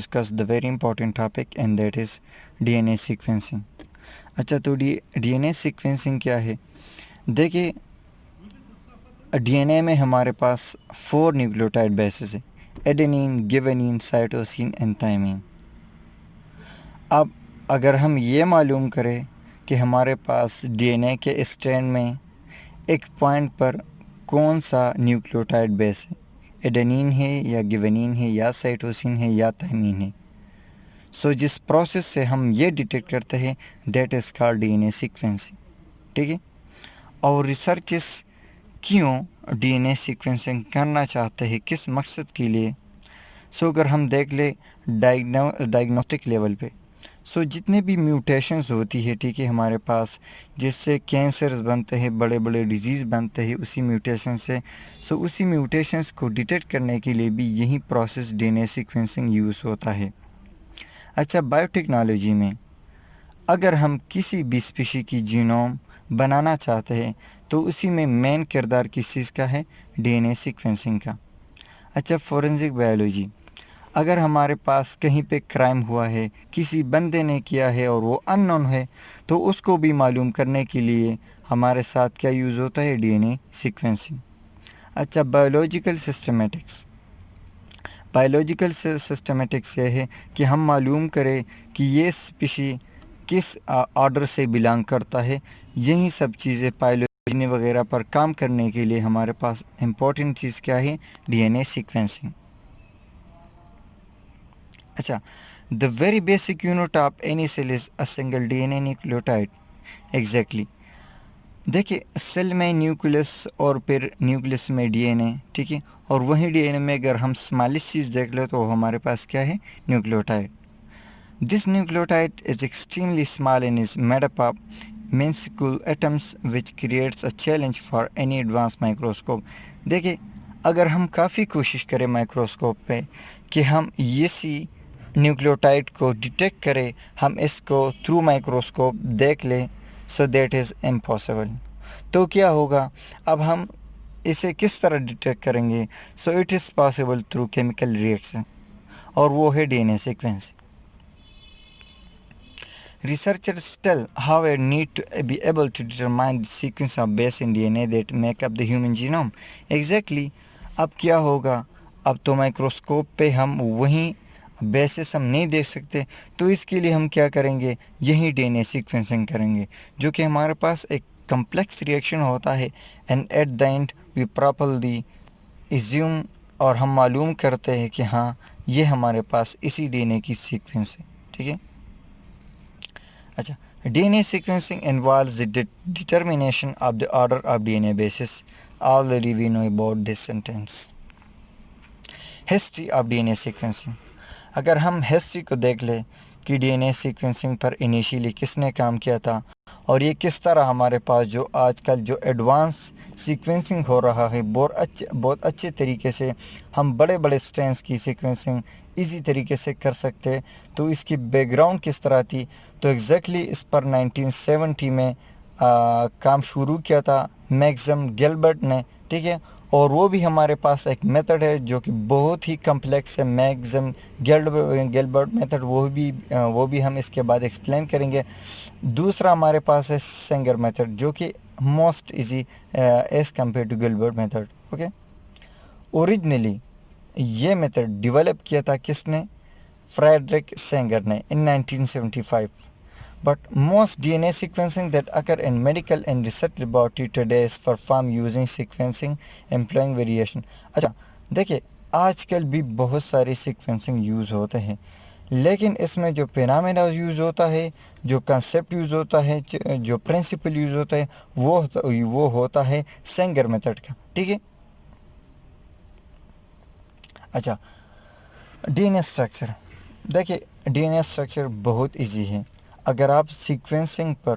discuss the very important topic and that is DNA sequencing. अच्छा तो DNA sequencing क्या है? देखिए DNA में हमारे पास 4 न्यूक्लियोटाइड बेसेस है, एडेनिन, गिबेनिन, साइटोसिन एंड थायमिन। अब अगर हम ये मालूम करें कि हमारे पास DNA के स्ट्रैंड में एक पॉइंट पर कौन सा न्यूक्लियोटाइड बेस है, एडेनिन है या गिबेनिन है या साइटोसिन है या थायमिन है, सो जिस प्रोसेस से हम ये डिटेक्ट करते हैं that is called DNA sequencing. ठीक है, और रिसर्चर्स क्यों DNA सीक्वेंसिंग करना चाहते हैं, किस मकसद के लिए? सो अगर हम देख ले डायग्नोस्टिक लेवल पे, सो जितने भी म्यूटेशंस होती है, ठीक है, हमारे पास जिससे कैंसर्स बनते हैं, बड़े बड़े डिजीज़ बनते हैं उसी म्यूटेशन से, सो उसी म्यूटेशंस को डिटेक्ट करने के लिए भी यही प्रोसेस DNA सीक्वेंसिंग यूज़ होता है। अच्छा, बायोटेक्नोलॉजी में अगर हम किसी भी स्पीशी की जीनोम बनाना चाहते हैं तो उसी में मेन किरदार किस चीज़ का है? DNA सीक्वेंसिंग का। अच्छा, फोरेंसिक बायोलॉजी, अगर हमारे पास कहीं पे क्राइम हुआ है, किसी बंदे ने किया है और वो अननोन है, तो उसको भी मालूम करने के लिए हमारे साथ क्या यूज़ होता है? DNA sequencing. अच्छा, बायोलॉजिकल सिस्टमेटिक्स ये है कि हम मालूम करें कि ये स्पीशी किस ऑर्डर से बिलोंग करता है। यही सब चीज़ें पाइलोजी वगैरह पर काम करने के लिए हमारे पास इम्पोर्टेंट चीज़ क्या है? DNA sequencing. अच्छा, the very basic unit of any cell is a single DNA nucleotide. Exactly, देखिए सेल में न्यूक्लियस और फिर न्यूक्लियस में DNA, ठीक है, और वही DNA में अगर हम स्मॉलेस्ट चीज़ देख ले तो हमारे पास क्या है? Nucleotide. This nucleotide is extremely small and is made up of minuscule atoms which creates a challenge for any advanced microscope। देखिए अगर हम काफ़ी कोशिश करें माइक्रोस्कोप पे कि हम इसी न्यूक्लियोटाइड को डिटेक्ट करें, हम इसको थ्रू माइक्रोस्कोप देख लें, सो दैट इज़ इम्पॉसिबल। तो क्या होगा? अब हम इसे किस तरह डिटेक्ट करेंगे? So it is possible through chemical reaction, और वो है DNA sequencing. Researchers still, however, need to be able to determine the sequence of base in DNA that make up the human genome. Exactly. अब क्या होगा? अब तो microscope पे हम वही बेसिस हम नहीं देख सकते, तो इसके लिए हम क्या करेंगे? यही DNA सीक्वेंसिंग करेंगे, जो कि हमारे पास एक कम्प्लेक्स रिएक्शन होता है, and at the end we properly assume और हम मालूम करते हैं कि हाँ ये हमारे पास इसी DNA की सीक्वेंस है। ठीक है। अच्छा, DNA sequencing involves the determination of the order of DNA bases. Already we know about this sentence. History of DNA sequencing. अगर हम हिस्ट्री को देख ले कि DNA सीक्वेंसिंग पर इनिशियली किसने काम किया था और ये किस तरह हमारे पास जो आजकल जो एडवांस सीक्वेंसिंग हो रहा है बहुत अच्छे तरीके से हम बड़े बड़े स्ट्रेंस की सीक्वेंसिंग इजी तरीके से कर सकते हैं, तो इसकी बैकग्राउंड किस तरह थी? तो एग्जैक्टली इस पर 1970 में काम शुरू किया था मैक्सम गिलबर्ट ने। ठीक है, और वो भी हमारे पास एक मेथड है जो कि बहुत ही कम्प्लेक्स है, मैक्सम गिलबर्ट मेथड, वो भी हम इसके बाद एक्सप्लेन करेंगे। दूसरा हमारे पास है सेंगर मेथड जो कि most easy as compare to Gilbert method. Okay, originally ये मेथड डेवलप किया था किसने? फ्रेडरिक सेंगर ने इन 1975। But most DNA sequencing that occur in medical and research laboratory today is performed using sequencing employing variation। अच्छा देखिए, आजकल भी बहुत सारे सीक्वेंसिंग यूज़ होते हैं, लेकिन इसमें जो फिनोमेना यूज़ होता है, जो कंसेप्ट यूज़ होता है, जो प्रिंसिपल यूज़ होता है, वो होता है सेंगर मेथड का। ठीक है। अच्छा, DNA स्ट्रक्चर, देखिए DNA स्ट्रक्चर बहुत इजी है। अगर आप सीक्वेंसिंग पर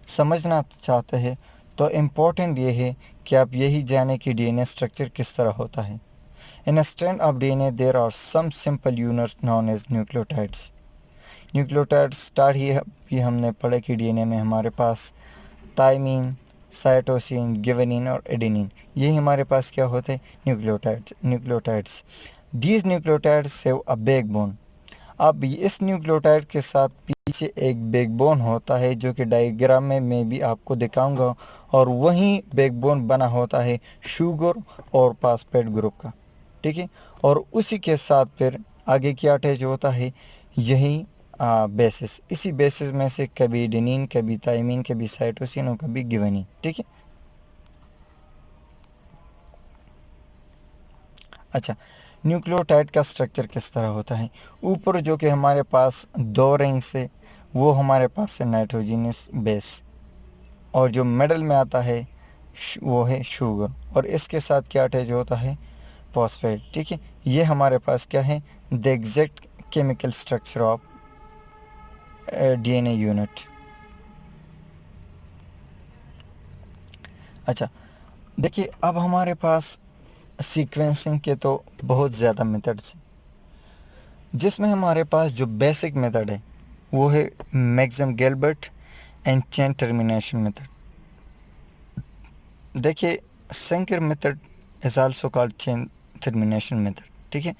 समझना चाहते हैं तो इम्पोर्टेंट ये है कि आप यही जानें कि DNA स्ट्रक्चर किस तरह होता है। In a strand of DNA there are some simple units known as nucleotides. Nucleotides start ही हमने पढ़े कि DNA में हमारे पास थायमीन, साइटोसिन, गिबेनिन और एडेनिन, यही हमारे पास क्या होते हैं? Nucleotides. These nucleotides have a backbone. अब इस न्यूक्लियोटाइड के साथ पीछे एक बैकबोन होता है जो कि डायग्राम में मैं भी आपको दिखाऊंगा, और वहीं बैकबोन बना होता है शुगर और फॉस्फेट ग्रुप का, ठीक है। और उसी के साथ फिर आगे क्या अटैच होता है, यही बेसिस। इसी बेसिस में से कभी एडेनिन, कभी थायमिन, कभी साइटोसिन और कभी गिवानिन, ठीक है। अच्छा, न्यूक्लियोटाइड का स्ट्रक्चर किस तरह होता है। ऊपर जो कि हमारे पास दो रिंग्स है वो हमारे पास है नाइट्रोजनस बेस, और जो मिडल में आता है वो है शुगर, और इसके साथ क्या अटैच होता है, फॉस्फेट, ठीक है। ये हमारे पास क्या है, the exact chemical structure of DNA unit. अच्छा, देखिए अब हमारे पास सीक्वेंसिंग के तो बहुत ज़्यादा मेथड्स हैं, जिसमें हमारे पास जो बेसिक मेथड है वो है Maxam Gilbert and chain termination method. देखिए, Sanger method is also called chain termination method, ठीक है।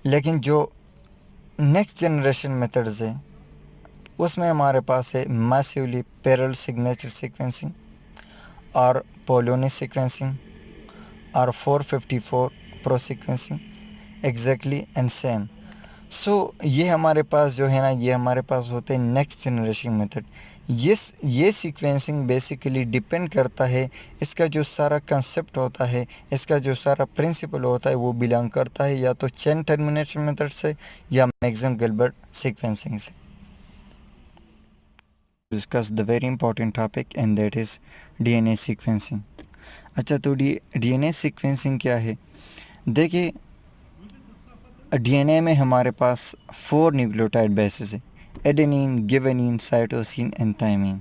लेकिन जो नेक्स्ट जनरेशन मेथड्स है उसमें हमारे पास है मैसिवली पैरेलल सिग्नेचर सीक्वेंसिंग और पोलोनी सीक्वेंसिंग और 454 pro sequencing exactly and same. So ये हमारे पास जो है ना, ये हमारे पास होते हैं नेक्स्ट जनरेशन मेथड। ये सीक्वेंसिंग बेसिकली डिपेंड करता है, इसका जो सारा कंसेप्ट होता है, इसका जो सारा प्रिंसिपल होता है वो बिलोंग करता है या तो चेन टर्मिनेशन मेथड से या मैक्सम गिलबर्ट सीक्वेंसिंग से। Discuss the very important topic and that is DNA sequencing. अच्छा, तो डीएनए सीक्वेंसिंग क्या है। देखिए, डीएनए में हमारे पास 4 न्यूक्लियोटाइड बेसेस है, एडेनिन, गिवानिन, साइटोसिन एंड थायमिन।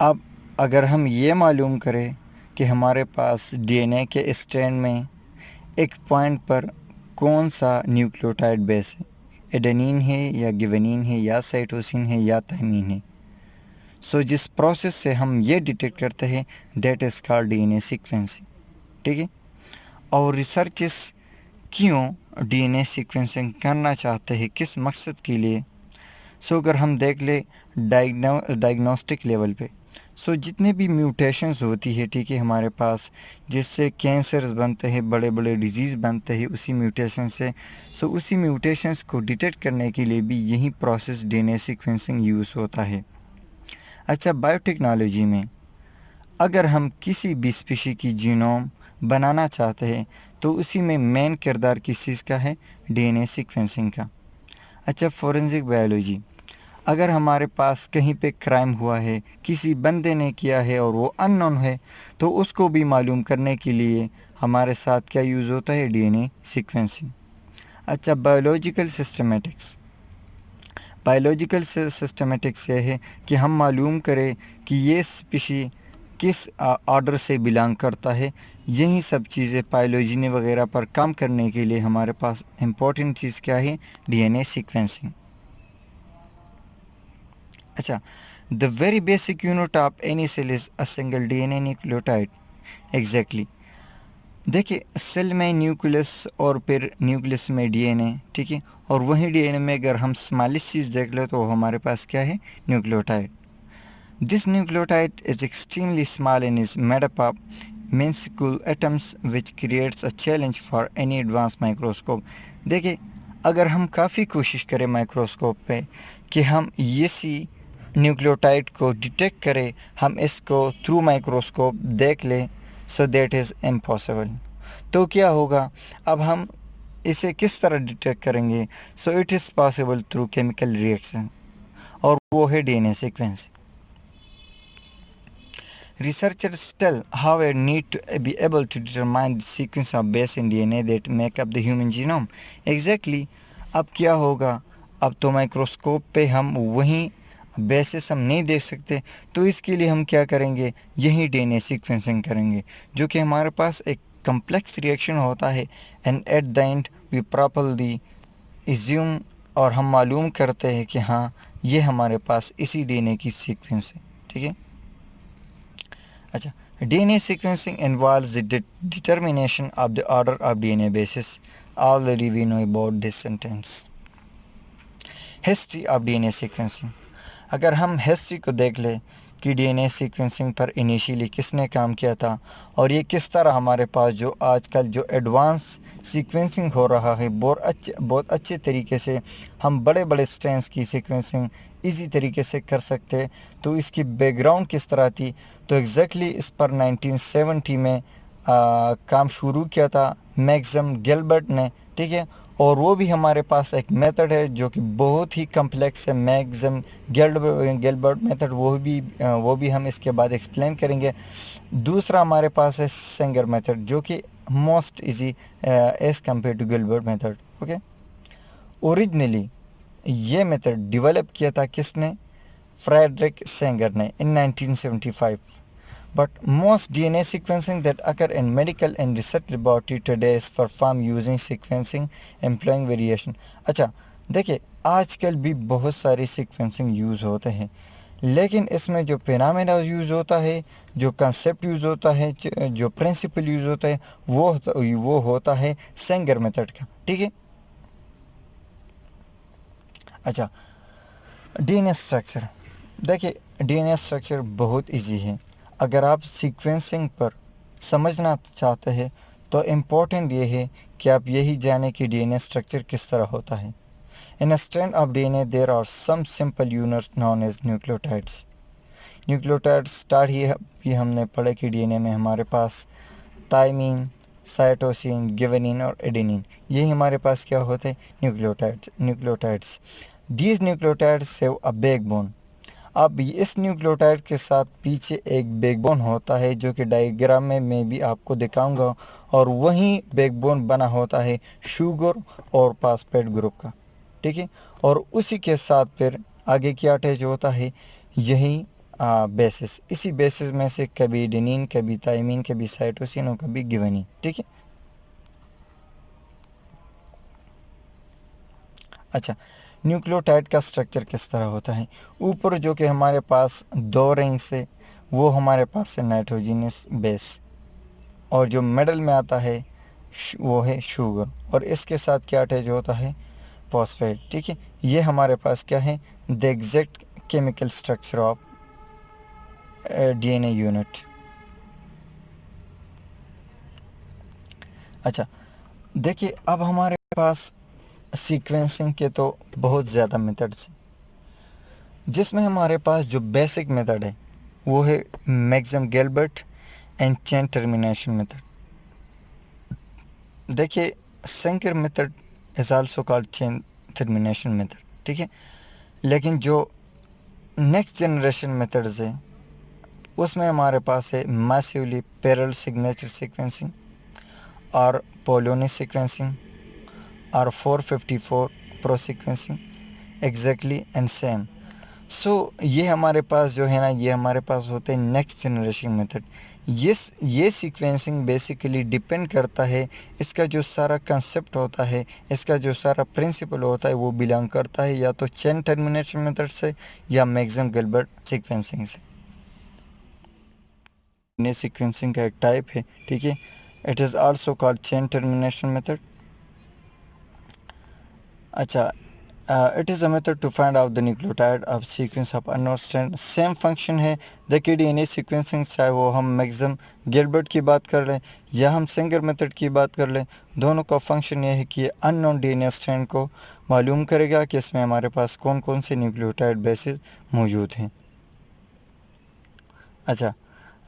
अब अगर हम ये मालूम करें कि हमारे पास डीएनए के स्ट्रैंड में एक पॉइंट पर कौन सा न्यूक्लियोटाइड बेस है, एडेनिन है या गिवानिन है या साइटोसिन है या थायमिन है, सो जिस प्रोसेस से हम ये डिटेक्ट करते हैं that is called DNA sequencing, ठीक है। और रिसर्चर्स क्यों डीएनए सीक्वेंसिंग करना चाहते हैं, किस मकसद के लिए। सो अगर हम देख ले डायग्नोस्टिक लेवल पे, सो जितने भी म्यूटेशंस होती है, ठीक है, हमारे पास जिससे कैंसर्स बनते हैं, बड़े बड़े डिजीज़ बनते हैं उसी म्यूटेशन से, सो उसी म्यूटेशंस को डिटेक्ट करने के लिए भी यही प्रोसेस डीएनए सीक्वेंसिंग यूज़ होता है। अच्छा, बायोटेक्नोलॉजी में अगर हम किसी भी स्पीशी की जीनोम बनाना चाहते हैं तो उसी में मेन किरदार किस चीज़ का है, डीएनए सीक्वेंसिंग का। अच्छा, फोरेंसिक बायोलॉजी, अगर हमारे पास कहीं पे क्राइम हुआ है, किसी बंदे ने किया है और वो अननोन है, तो उसको भी मालूम करने के लिए हमारे साथ क्या यूज़ होता है, डीएनए सीक्वेंसिंग। अच्छा, बायोलॉजिकल सिस्टमेटिक्स, बायोलॉजिकल सिस्टमेटिक्स ये है कि हम मालूम करें कि ये स्पीशी किस ऑर्डर से बिलोंग करता है। यही सब चीज़ें पाइलोजिनी वगैरह पर काम करने के लिए हमारे पास इम्पोर्टेंट चीज़ क्या है, डीएनए सीक्वेंसिंग। अच्छा, the very basic unit of any cell is a single DNA nucleotide. Exactly, देखिए सेल में न्यूक्लियस और फिर न्यूक्लियस में डीएनए, ठीक है, और वही डीएनए में अगर हम स्मॉलेस्ट चीज़ देख ले तो हमारे पास क्या है, nucleotide. This nucleotide is extremely small and is made up of minuscule atoms which creates a challenge for any advanced microscope। देखिए, अगर हम काफ़ी कोशिश करें माइक्रोस्कोप पे कि हम इसी न्यूक्लियोटाइड को डिटेक्ट करें, हम इसको थ्रू माइक्रोस्कोप देख लें, सो दैट इज़ इम्पॉसिबल। तो क्या होगा, अब हम इसे किस तरह डिटेक्ट करेंगे, so it is possible through chemical reaction, और वो है DNA sequence. Researchers tell, however, need to be able to determine the sequence of base in DNA that make up the human genome. Exactly, अब क्या होगा, अब तो microscope पे हम वहीं बेसिस हम नहीं देख सकते, तो इसके लिए हम क्या करेंगे, यही डीएनए सीक्वेंसिंग करेंगे, जो कि हमारे पास एक कम्प्लेक्स रिएक्शन होता है, and at the end we properly assume, और हम मालूम करते हैं कि हाँ ये हमारे पास इसी डीएनए की सीक्वेंस है, ठीक है। अच्छा, DNA sequencing involves the determination of the order of DNA bases. Already we know about this sentence. History of DNA sequencing. अगर हम हिस्ट्री को देख लें कि डीएनए सीक्वेंसिंग पर इनिशियली किसने काम किया था और ये किस तरह हमारे पास जो आजकल जो एडवांस सीक्वेंसिंग हो रहा है बहुत अच्छे तरीके से हम बड़े बड़े स्ट्रेंस की सीक्वेंसिंग इजी तरीके से कर सकते हैं। तो इसकी बैकग्राउंड किस तरह थी, तो एग्जैक्टली इस पर 1970 में काम शुरू किया था मैक्सम गिलबर्ट ने, ठीक है। और वो भी हमारे पास एक मेथड है जो कि बहुत ही कम्प्लेक्स है, मैक्सम गिलबर्ट मेथड, वो भी हम इसके बाद एक्सप्लेन करेंगे। दूसरा हमारे पास है सेंगर मेथड जो कि most easy as compare to Gilbert method. Okay, originally ये मेथड डेवलप किया था किसने, फ्रेडरिक सेंगर ने इन 1975। But most DNA sequencing that occur in medical and research laboratory today is performed using sequencing employing variation। अच्छा देखिए, आजकल भी बहुत सारी सीक्वेंसिंग यूज़ होते हैं, लेकिन इसमें जो फिनोमेना यूज़ होता है, जो कंसेप्ट यूज़ होता है, जो प्रिंसिपल यूज़ होता है, वो होता है सेंगर मेथड का, ठीक है। अच्छा, डीएनए स्ट्रक्चर देखिए, डीएनए स्ट्रक्चर बहुत इजी है। अगर आप सीक्वेंसिंग पर समझना चाहते हैं तो इम्पोर्टेंट ये है कि आप यही जानें कि डीएनए स्ट्रक्चर किस तरह होता है। In a strand of DNA there are some simple units known as nucleotides. Nucleotides start ही हमने पढ़े कि डीएनए में हमारे पास थायमीन, साइटोसिन, गिबरेलिन और एडेनिन, यही हमारे पास क्या होते हैं, nucleotides. These nucleotides have a backbone. अब इस न्यूक्लियोटाइड के साथ पीछे एक बैकबोन होता है जो कि डायग्राम में मैं भी आपको दिखाऊंगा, और वही बैकबोन बना होता है शुगर और फास्फेट ग्रुप का, ठीक है। और उसी के साथ फिर आगे क्या अटैच होता है, यही बेसिस। इसी बेसिस में से कभी एडेनिन, कभी थायमीन, कभी साइटोसिन और कभी गिबरेलिन, ठीक है। अच्छा, न्यूक्लियोटाइड का स्ट्रक्चर किस तरह होता है, ऊपर जो कि हमारे पास दो रिंग्स है वो हमारे पास है नाइट्रोजनस बेस, और जो मिडल में आता है वो है शुगर, और इसके साथ क्या अटैच होता है, फॉस्फेट, ठीक है। ये हमारे पास क्या है, the exact chemical structure of DNA unit. अच्छा देखिए, अब हमारे पास सीक्वेंसिंग के तो बहुत ज़्यादा मेथड्स हैं, जिसमें हमारे पास जो बेसिक मेथड है वो है Maxam Gilbert and chain termination method. देखिए, Sanger method is also called chain termination method, ठीक है। लेकिन जो नेक्स्ट जनरेशन मेथड्स है उसमें हमारे पास है मैसिवली पैरेलल सिग्नेचर सीक्वेंसिंग और पोलोनी सीक्वेंसिंग और 454 pro sequencing, exactly and same. ये हमारे पास जो है ना, ये हमारे पास होते हैं नेक्स्ट जनरेशन मेथड। ये सीक्वेंसिंग बेसिकली डिपेंड करता है, इसका जो सारा कंसेप्ट होता है, इसका जो सारा प्रिंसिपल होता है वो बिलोंग करता है या तो चेन टर्मिनेशन मेथड से या मैक्सम गिलबर्ट सीक्वेंसिंग से। ने सीक्वेंसिंग का एक टाइप है, ठीक है। It is also called chain termination method. अच्छा, it is a method to find out the nucleotide of sequence of unknown strand. Same function है देखिए डीएनए सीक्वेंसिंग, चाहे वो हम मैक्सम गिलबर्ट की बात कर लें या हम सेंगर मेथड की बात कर लें, दोनों का फंक्शन ये है कि अननोन डीएनए स्ट्रैंड को मालूम करेगा कि इसमें हमारे पास कौन कौन से न्यूक्लियोटाइड बेसिस मौजूद हैं। अच्छा,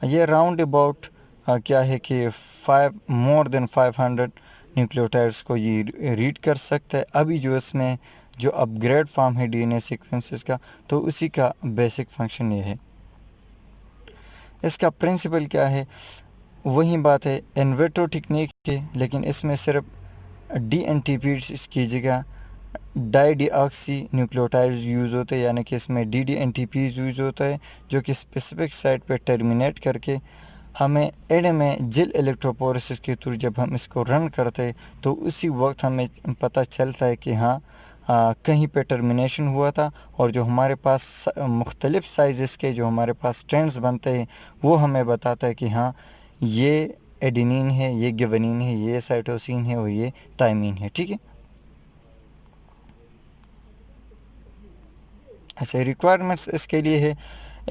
ये राउंड अबाउट क्या है कि 500 न्यूक्लियोटाइड्स को ये रीड कर सकता है। अभी जो इसमें जो अपग्रेड फॉर्म है डीएनए सीक्वेंसेस का, तो उसी का बेसिक फंक्शन ये है। इसका प्रिंसिपल क्या है, वही बात है, इन विट्रो टेक्निक है, लेकिन इसमें सिर्फ डीएनटीपी की जगह डाईडीऑक्सी न्यूक्लियोटाइड्स यूज़ होते हैं, यानी कि इसमें डीडीएनटीपी यूज़ होता है जो कि स्पेसिफिक साइट पर टर्मिनेट करके हमें एड में जिल इलेक्ट्रोपोरेसिस के थ्रू जब हम इसको रन करते हैं तो उसी वक्त हमें पता चलता है कि हाँ कहीं पे टर्मिनेशन हुआ था, और जो हमारे पास मुख्तलिफ़ साइज़ के जो हमारे पास स्ट्रैंड्स बनते हैं वो हमें बताता है कि हाँ ये एडेनिन है, ये गिबरेलिन है, ये साइटोसिन है और ये थायमीन है, ठीक है। अच्छा, रिक्वायरमेंट्स इसके लिए है,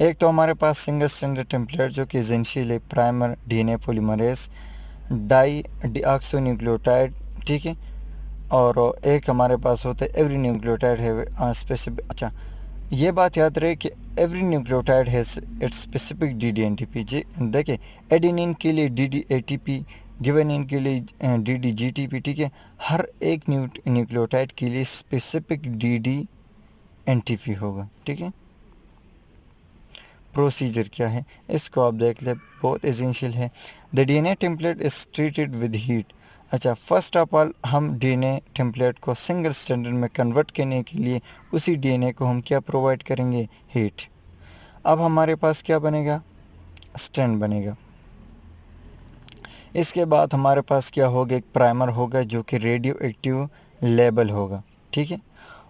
एक तो हमारे पास सिंगल स्टैंडर्ड टेम्पलेट जो कि एसेंशियल है, primer DNA polymerase, di deoxy nucleotide, ठीक है, और एक हमारे पास होता है एवरी न्यूक्लियोटाइड है स्पेसिफिक। अच्छा, ये बात याद रहे कि every nucleotide has its specific D D N T P. जी देखिए, एडिनिन के लिए D D A T P, guanine के लिए D D G T P, ठीक है, हर एक न्यूक्लियोटाइड के लिए specific D D N T P होगा, ठीक है। प्रोसीजर क्या है इसको आप देख ले, बहुत एसेंशियल है। The DNA template is treated with heat. अच्छा, फर्स्ट ऑफ ऑल हम डीएनए टेम्पलेट को सिंगल स्टैंडर्ड में कन्वर्ट करने के लिए उसी डीएनए को हम क्या प्रोवाइड करेंगे, हीट। अब हमारे पास क्या बनेगा, स्ट्रैंड बनेगा। इसके बाद हमारे पास क्या होगा, एक प्राइमर होगा जो कि रेडियो एक्टिव लेबल होगा, ठीक है,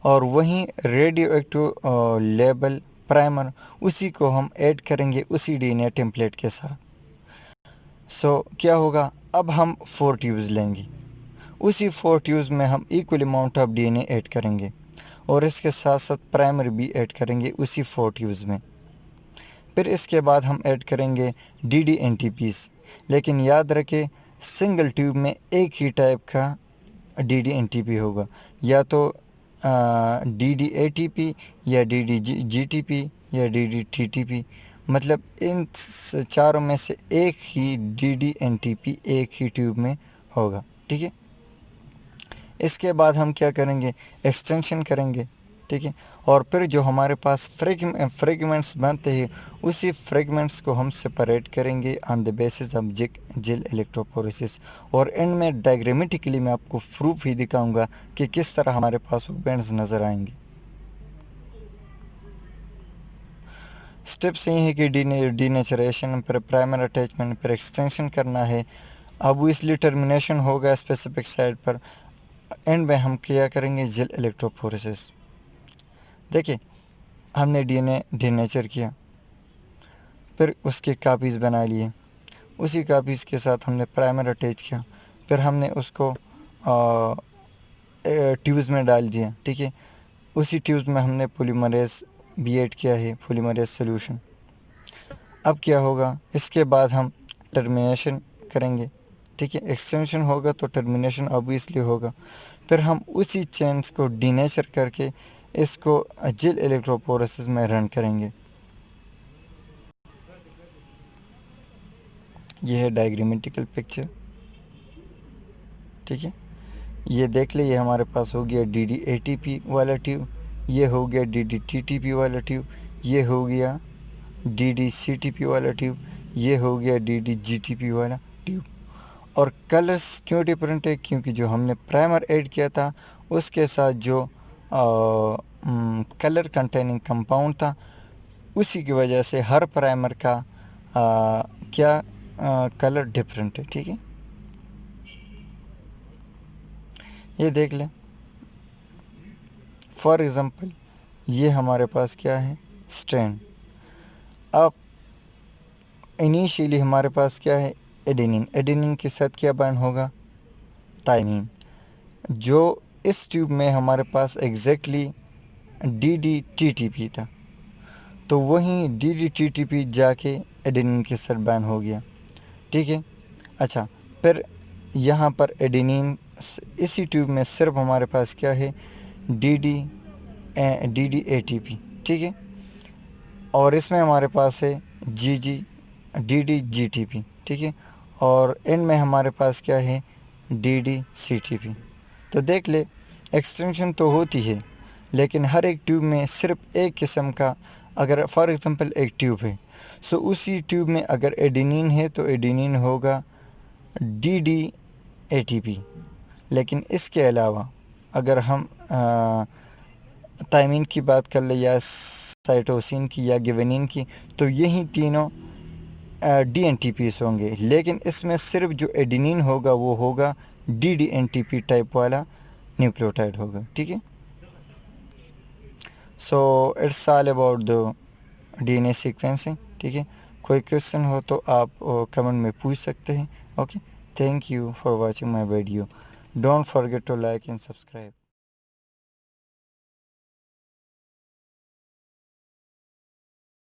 और वहीं रेडियो एक्टिव लेबल प्राइमर उसी को हम ऐड करेंगे उसी डीएनए टेम्पलेट के साथ। सो क्या होगा, अब हम 4 ट्यूब्स लेंगे, उसी 4 ट्यूब्स में हम equal amount of DNA add करेंगे और इसके साथ साथ प्राइमर भी ऐड करेंगे उसी 4 ट्यूब्स में। फिर इसके बाद हम ऐड करेंगे D D N T Ps, लेकिन याद रखें सिंगल ट्यूब में एक ही टाइप का D D N T P होगा, या तो D D A T P या D D G T P या D D T T P, मतलब इन चारों में से एक ही D D N T P एक ही ट्यूब में होगा, ठीक है। इसके बाद हम क्या करेंगे, एक्सटेंशन करेंगे, ठीक है, और फिर जो हमारे पास फ्रेगमेंट्स बनते हैं उसी फ्रेगमेंट्स को हम सेपरेट करेंगे on the basis of gel electrophoresis. और एंड में डायग्रामेटिकली मैं आपको प्रूफ ही दिखाऊंगा कि किस तरह हमारे पास वो बैंड्स नज़र आएंगे। स्टेप्स यही है कि डीनेचरेशन, फिर प्राइमर अटैचमेंट, फिर एक्सटेंशन करना है। अब इसलिए टर्मिनेशन होगा स्पेसिफिक साइड पर, एंड में हम क्या करेंगे, जेल इलेक्ट्रोफोरेसिस। देखिए, हमने डीएनए डीनेचर किया, फिर उसके कापीज़ बना लिए, उसी कापीज़ के साथ हमने प्राइमर अटैच किया, फिर हमने उसको ट्यूब्स में डाल दिया, ठीक है, उसी ट्यूब्स में हमने पॉलीमरेज भी ऐड किया है, पॉलीमरेज सोल्यूशन। अब क्या होगा, इसके बाद हम टर्मिनेशन करेंगे, ठीक है, एक्सटेंशन होगा तो टर्मिनेशन ऑब्वियसली होगा। फिर हम उसी चेन्स को डीनेचर करके इसको जेल इलेक्ट्रोफोरेसिस में रन करेंगे। ये है डायग्रामेटिकल पिक्चर, ठीक है, ये देख ले, ये हमारे पास हो गया D D A T P वाला ट्यूब, ये हो गया D D T T P वाला ट्यूब, ये हो गया D D C T P वाला ट्यूब, ये हो गया D D G T P वाला ट्यूब। और कलर्स क्यों डिफरेंट है, क्योंकि जो हमने प्राइमर ऐड किया था उसके साथ जो कलर कंटेनिंग कंपाउंड था उसी की वजह से हर प्राइमर का क्या कलर डिफरेंट है, ठीक है। ये देख लें, फॉर एग्ज़ाम्पल ये हमारे पास क्या है, स्ट्रैंड। अब इनिशियली हमारे पास क्या है, एडेनिन, एडेनिन के साथ क्या बाइंड होगा, थायमीन। जो इस ट्यूब में हमारे पास exactly D D T T P था, तो वहीं D D T T P जाके एडेनिन के साथ बाइंड हो गया, ठीक है। अच्छा, फिर यहाँ पर एडेनिन इसी ट्यूब में सिर्फ हमारे पास क्या है, D D A T P, ठीक है, और इसमें हमारे पास है G G D D G T P, ठीक है, और एंड में हमारे पास क्या है, D D C T P. तो देख ले, एक्सटेंशन तो होती है लेकिन हर एक ट्यूब में सिर्फ एक किस्म का, अगर फॉर एग्ज़ाम्पल एक ट्यूब है, सो उसी ट्यूब में अगर एडेनिन है तो एडेनिन होगा D D A T P. लेकिन इसके अलावा अगर हम थायमीन की बात कर ले या साइटोसिन की या गिवेनिन की, तो यही तीनों डी एन टी पीस होंगे, लेकिन इसमें सिर्फ जो एडेनिन होगा वो होगा D D N T P type वाला न्यूक्लियोटाइड होगा, ठीक है। So it's all about the DNA sequencing, ठीक है। कोई क्वेश्चन हो तो आप कमेंट में पूछ सकते हैं, okay. Thank you for watching my video, don't forget to like and subscribe.